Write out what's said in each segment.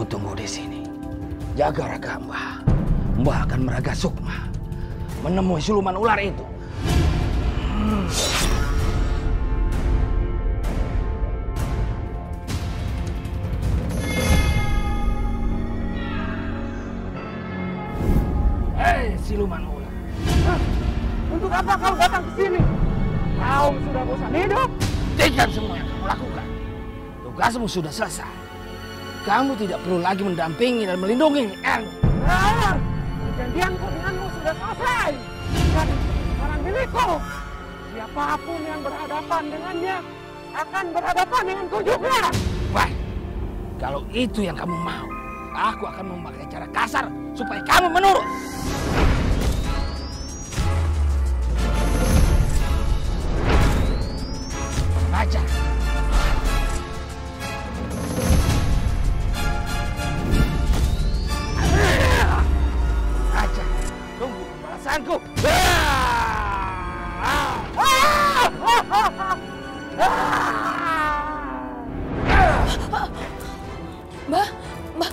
tunggu di sini. Jaga raga Mbah. Mbah akan meraga sukma menemui siluman ular itu. Hei siluman ular. Untuk apa kau datang ke sini? Kau sudah bosan hidup? Hentikan semua yang kamu lakukan. Tugasmu sudah selesai. Kamu tidak perlu lagi mendampingi dan melindungi Erni. Perjanjianku denganmu sudah selesai. Dan sekarang milikku. Siapapun yang berhadapan dengannya akan berhadapan denganku juga. Baik, kalau itu yang kamu mau, aku akan memakai cara kasar supaya kamu menurut. Baca. Baca. Tunggu pembalasanku. Mbah, Mbah.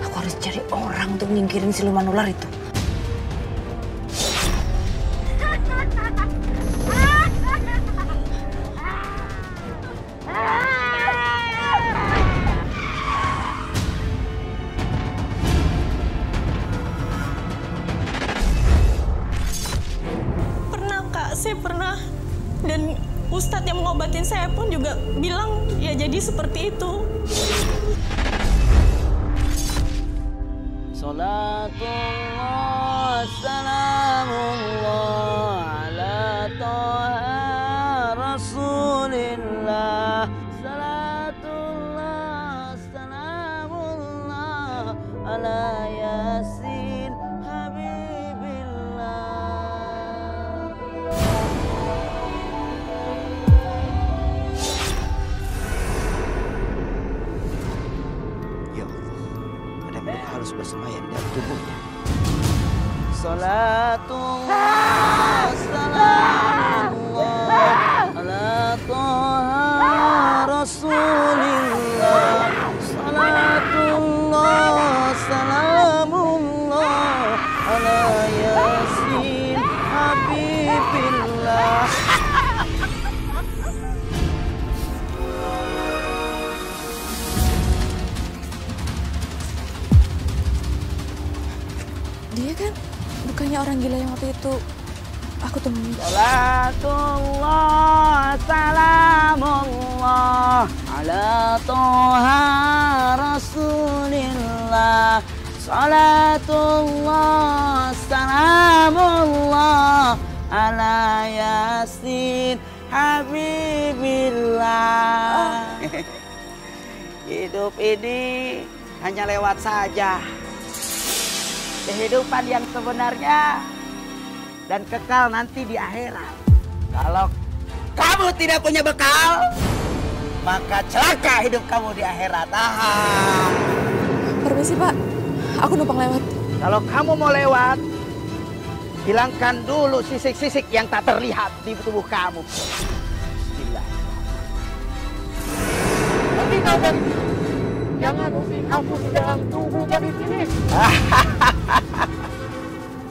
Aku harus cari orang untuk nyingkirin siluman ular itu. Saya pernah, dan Ustadz yang mengobatin saya pun juga bilang ya jadi seperti itu. Salatullah, salamullah ala Taha Rasulillah. Salatullah, salamullah ala Yasin Habibillah. Ya Allah, ada makhluk halus bersemayam dalam tubuhnya. Salatullah, salamullah ala Taha Rasulillah. Salatullah, salamullah ala Yasin Habibillah. Dia kan bukannya orang gila yang waktu itu aku temuin. Salatullah, salamullah ala Taha Rasulillah. Salatullah, salamullah ala Yasin Habibillah. Hidup ini hanya lewat saja. Kehidupan yang sebenarnya dan kekal nanti di akhirat. Kalau kamu tidak punya bekal, maka celaka hidup kamu di akhirat. Permisi Pak, aku numpang lewat. Kalau kamu mau lewat, hilangkan dulu sisik-sisik yang tak terlihat di tubuh kamu. Bismillah. Pergi kau dari sini. Jangan usik aku di dalam tubuh gadis ini.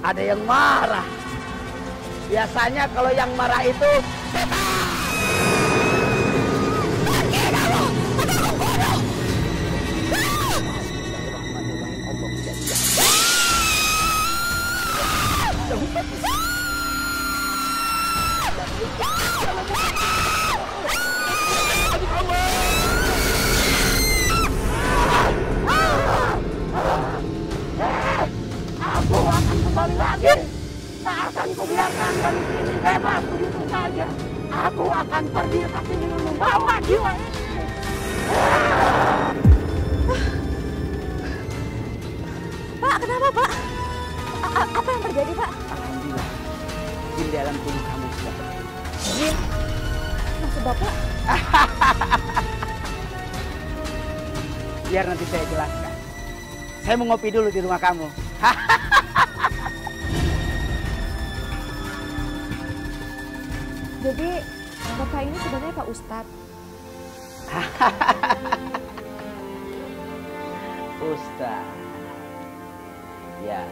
Ada yang marah. Biasanya kalau yang marah itu Aku akan kembali lagi. Tak akan kubiarkan gadis ini bebas begitu saja. Biar nanti saya jelaskan. Saya mau ngopi dulu di rumah kamu. Jadi Bapak ini sebenarnya Pak Ustadz. Ustadz. Ya.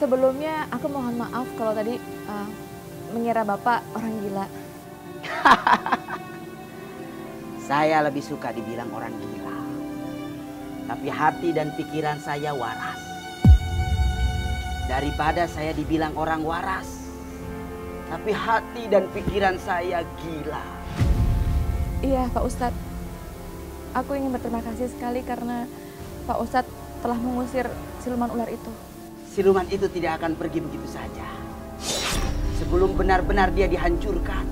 Sebelumnya aku mohon maaf kalau tadi mengira Bapak orang gila. Saya lebih suka dibilang orang gila. Tapi hati dan pikiran saya waras. Daripada saya dibilang orang waras. Tapi hati dan pikiran saya gila. Iya Pak Ustadz. Aku ingin berterima kasih sekali karena Pak Ustadz telah mengusir siluman ular itu. Siluman itu tidak akan pergi begitu saja. Sebelum benar-benar dia dihancurkan.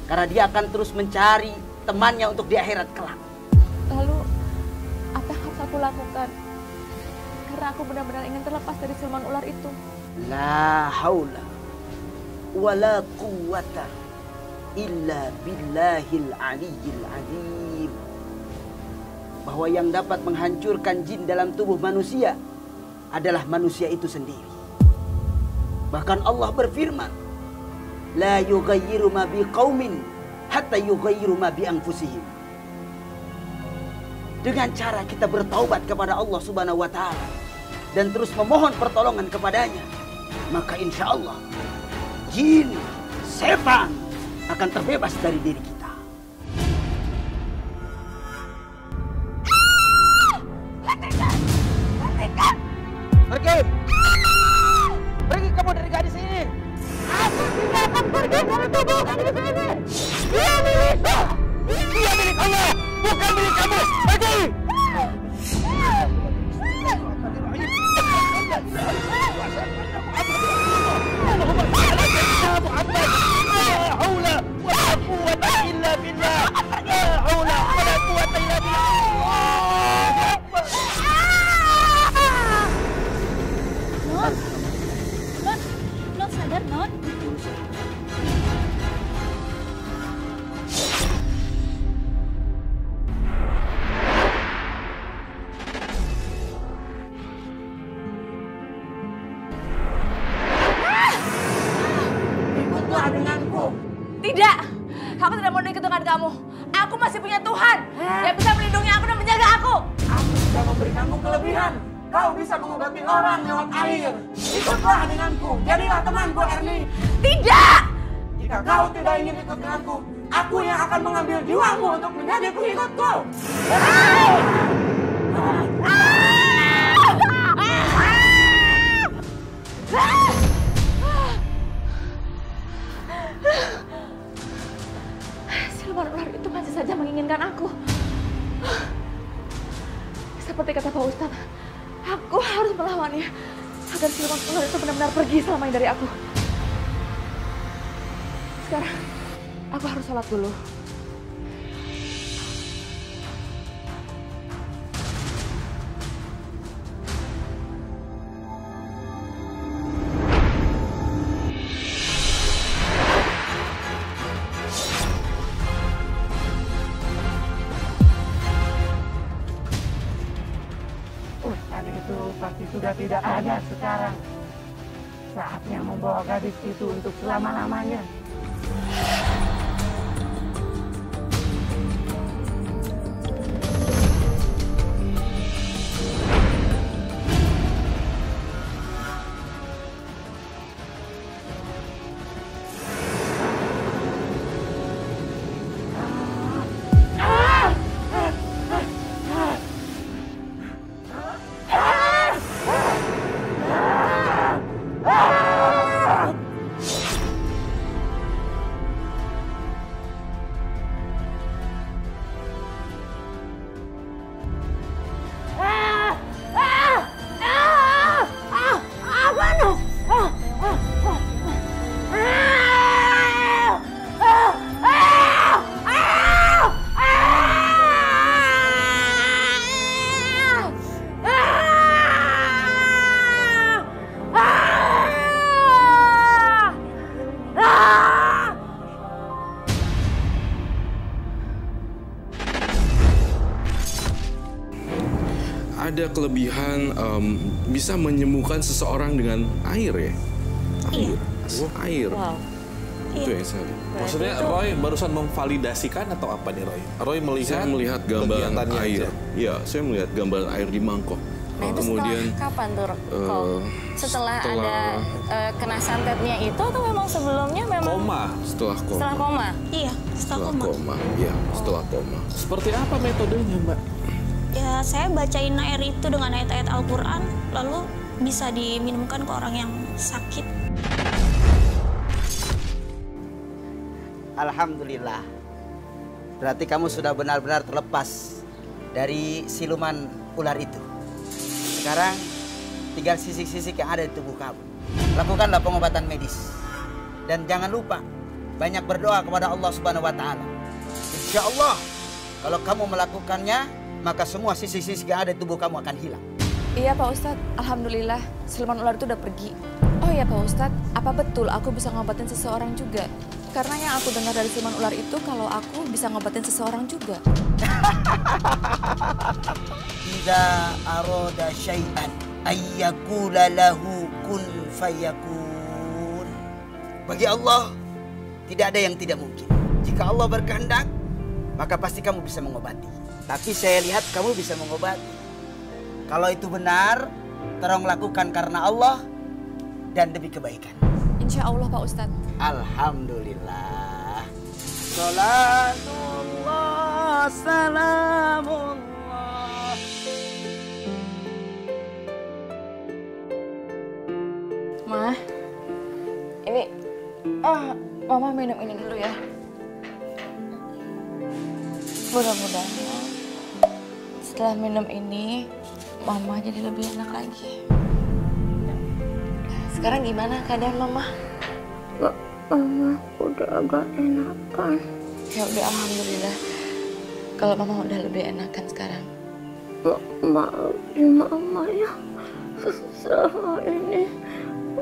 Karena dia akan terus mencari temannya untuk di akhirat kelak. Lalu, apa yang harus aku lakukan? Karena aku benar-benar ingin terlepas dari siluman ular itu. La haula wala quwata illa billahil aliyyil azim. Bahwa yang dapat menghancurkan jin dalam tubuh manusia adalah manusia itu sendiri. Bahkan Allah berfirman, la yughayyiru ma biqaumin hatta yughayyiru ma bi anfusihim. Dengan cara kita bertaubat kepada Allah Subhanahu wa taala dan terus memohon pertolongan kepadanya, maka insya Allah jin, setan akan terbebas dari diri kita. Pergi! Pergi kamu dari gadis ini! Aku tidak akan pergi dari tubuh gadis ini! Dia milikku! Dia milik Allah! Bukan milik kamu! Pergi! Non sadar, Non? Ikutlah denganku. Tidak, aku tidak mau ikut dengan kamu. Aku masih punya Tuhan yang bisa melindungi aku dan menjaga aku. Aku sudah memberikanmu kelebihan. Kau bisa mengobati orang lewat air. Ikutlah denganku. Jadilah temanku, Erni. Tidak! Jika kau tidak ingin ikut denganku, aku yang akan mengambil jiwamu untuk menjadi pengikutku. Siluman ular itu masih saja menginginkan aku. Seperti kata Pak Ustadz, aku harus melawannya agar siluman ular itu benar-benar pergi selamanya dari aku. Sekarang, aku harus sholat dulu. Ustaz itu pasti sudah tidak ada sekarang. Saatnya membawa gadis itu untuk selama-lamanya. ada kelebihan bisa menyembuhkan seseorang dengan air ya? Air. Air. Wow. Itu yang saya lihat. Maksudnya Roy barusan memvalidasikan atau apa nih Roy? Roy Saya melihat gambaran air. aja. Iya, saya melihat gambaran air di mangkok. Nah itu Kemudian setelah kapan tuh Ko? Setelah ada kena santetnya itu atau memang sebelumnya memang Koma. setelah koma. setelah koma? Iya, setelah koma. Iya, setelah koma. Seperti apa metodenya, Mbak? Ya saya bacain air itu dengan ayat-ayat Al-Quran, lalu bisa diminumkan ke orang yang sakit. Alhamdulillah. Berarti kamu sudah benar-benar terlepas dari siluman ular itu. Sekarang tinggal sisik-sisik yang ada di tubuh kamu. Lakukanlah pengobatan medis. Dan jangan lupa banyak berdoa kepada Allah Subhanahu wa taala. Insya Allah kalau kamu melakukannya, maka semua sisik-sisik yang ada di tubuh kamu akan hilang. Iya Pak Ustadz, alhamdulillah siluman ular itu udah pergi. Oh iya Pak Ustadz, apa betul aku bisa ngobatin seseorang juga? Karena yang aku dengar dari siluman ular itu kalau aku bisa ngobatin seseorang juga. Idza arada syai'an ayyakula lahu kun fayakun. Bagi Allah tidak ada yang tidak mungkin. Jika Allah berkehendak, maka pasti kamu bisa mengobati. Tapi saya lihat kamu bisa mengobati. Kalau itu benar, tolong lakukan karena Allah dan demi kebaikan. Insya Allah Pak Ustadz. Alhamdulillah. Salatullah, salamullah. Ma, ini, Mama minum ini dulu ya. Mudah-mudahan setelah minum ini, Mama jadi lebih enak lagi. Sekarang gimana keadaan Mama? Mama udah agak enakan. Ya udah alhamdulillah. Kalau Mama udah lebih enakan sekarang. Maafin Mama ya. Selama ini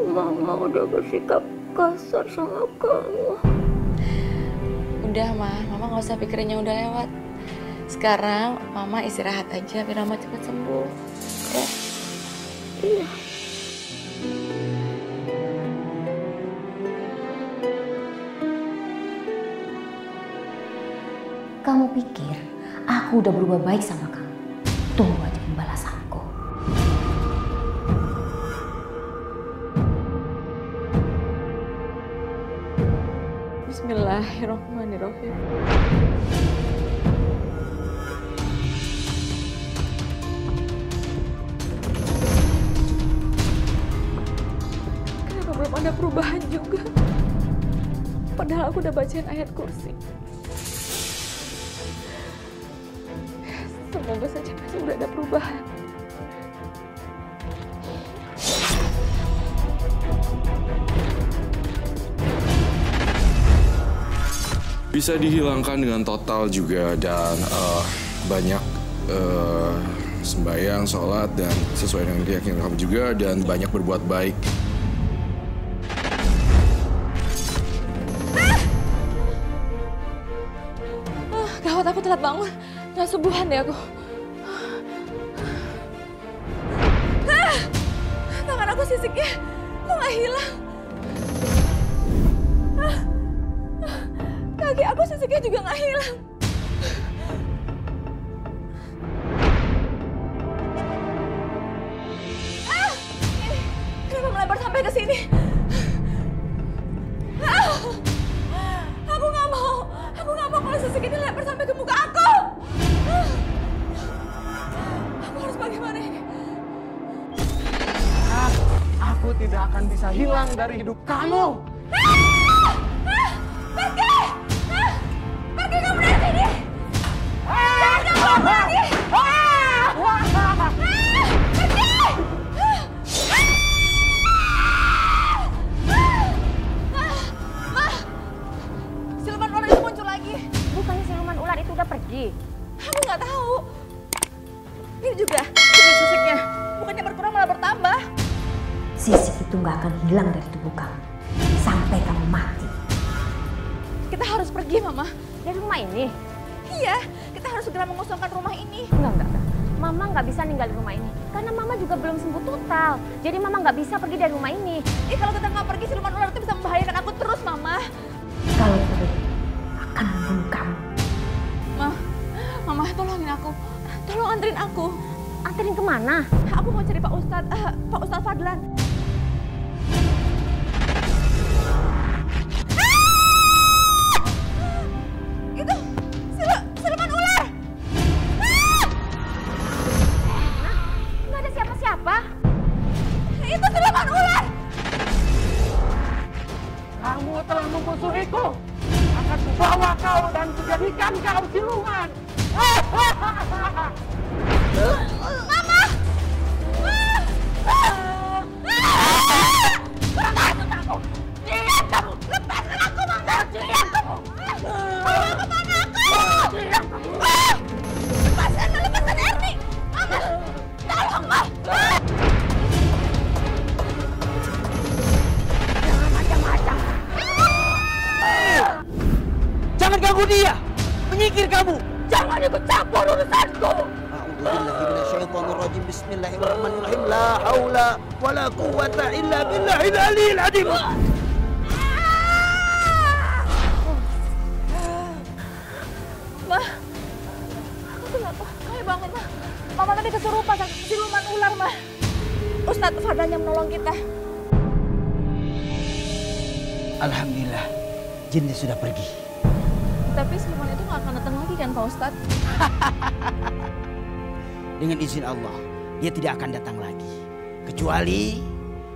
Mama udah bersikap kasar sama kamu. Udah Mama nggak usah pikirin yang udah lewat. Sekarang Mama istirahat aja biar Mama cepat sembuh. Ya. Iya. Kamu pikir aku udah berubah baik sama kamu? Tunggu aja pembalasanku. Bismillahirrahmanirrahim. Kenapa belum ada perubahan juga? Padahal aku udah bacain ayat kursi. Semoga saja masih udah ada perubahan. Bisa dihilangkan dengan total juga dan banyak sembahyang, sholat dan sesuai dengan keyakinan kamu juga dan banyak berbuat baik. Gawat, aku telat bangun. Nggak subuhan deh aku. Tangan aku sisiknya kok nggak hilang. Kaki aku sisiknya juga nggak hilang. Kenapa melebar sampai ke sini? Aku nggak mau kalau sisik ini lebar sampai ke muka aku. Aku harus bagaimana ini? Aku tidak akan bisa hilang dari hidup kamu. Pergi! Pergi kamu dari sini! Jangan kamu pergi! Siluman ular itu muncul lagi. Bukannya siluman ular itu udah pergi? Aku nggak tahu. Ini juga sisiknya. Bukannya berkurang malah bertambah. Sisik itu nggak akan hilang dari tubuh kamu sampai kamu mati. Kita harus pergi, Mama. Dari rumah ini? Iya, kita harus segera mengosongkan rumah ini. Enggak. Mama nggak bisa tinggal di rumah ini. Karena Mama juga belum sembuh total. Jadi Mama nggak bisa pergi dari rumah ini. Kalau kita nggak pergi, siluman ular itu bisa membahayakan aku terus, Mama. Kalau pergi, akan membunuh kamu. Mama, tolongin aku. Tolong anterin aku. Anterin kemana? Aku mau cari Pak Ustadz Fadlan. Itu siluman ular. Nggak ada siapa-siapa. Itu siluman ular. Kamu telah memusuhiku. Akan kubawa kau dan kujadikan kau siluman. Mama! Lepaskan aku! Diam kamu! Lepaskan aku, Mama! Diam kamu! Bawa kemana aku? Diam kamu! Lepaskan Erni! Mama! Tolong, Ma! Jangan macam-macam! Jangan ganggu dia! Menyingkir kamu! Jangan ikut campur urusanku! A'udzubillahiminasyaitonirrajim. Bismillahirrahmanirrahim. La haula wala quwwata illa billahil aliyil azim. Ma, aku kenapa? Ayo bangun, Ma. Mama tadi kesurupan sama siluman ular, Ma. Ustadz Fadlan yang menolong kita. Alhamdulillah, jinnya sudah pergi. Tapi siluman itu nggak akan datang lagi kan, Pak Ustadz? Dengan izin Allah, dia tidak akan datang lagi. Kecuali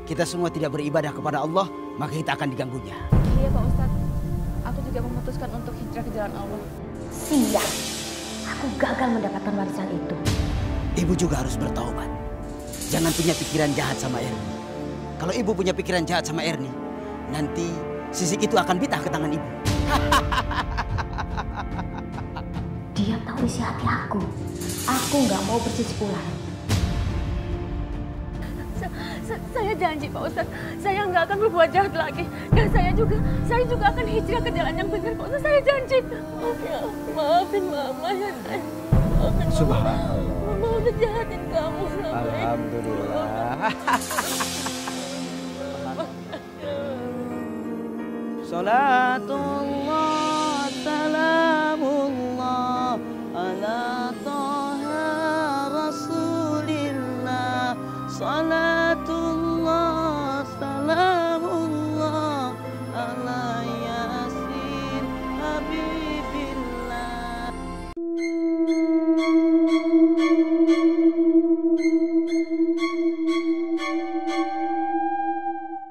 kita semua tidak beribadah kepada Allah, maka kita akan diganggunya. Iya, Pak Ustadz. Aku juga memutuskan untuk hijrah ke jalan Allah. Sial, aku gagal mendapatkan warisan itu. Ibu juga harus bertaubat. Jangan punya pikiran jahat sama Erni. Kalau ibu punya pikiran jahat sama Erni, nanti sisik itu akan pitah ke tangan ibu. Dia tahu isi hati aku. Aku nggak mau bersisik ular. Saya janji, Pak Ustadz. Saya nggak akan berbuat jahat lagi. Dan saya juga akan hijrah ke jalan yang benar, Pak Ustadz. Saya janji. Maafin Mama ya, sayang. Maafin Mama. Subhanallah. Mama udah jahatin kamu sampai. Alhamdulillah. Salatullah, salamullah ala taha rasulillah. Salat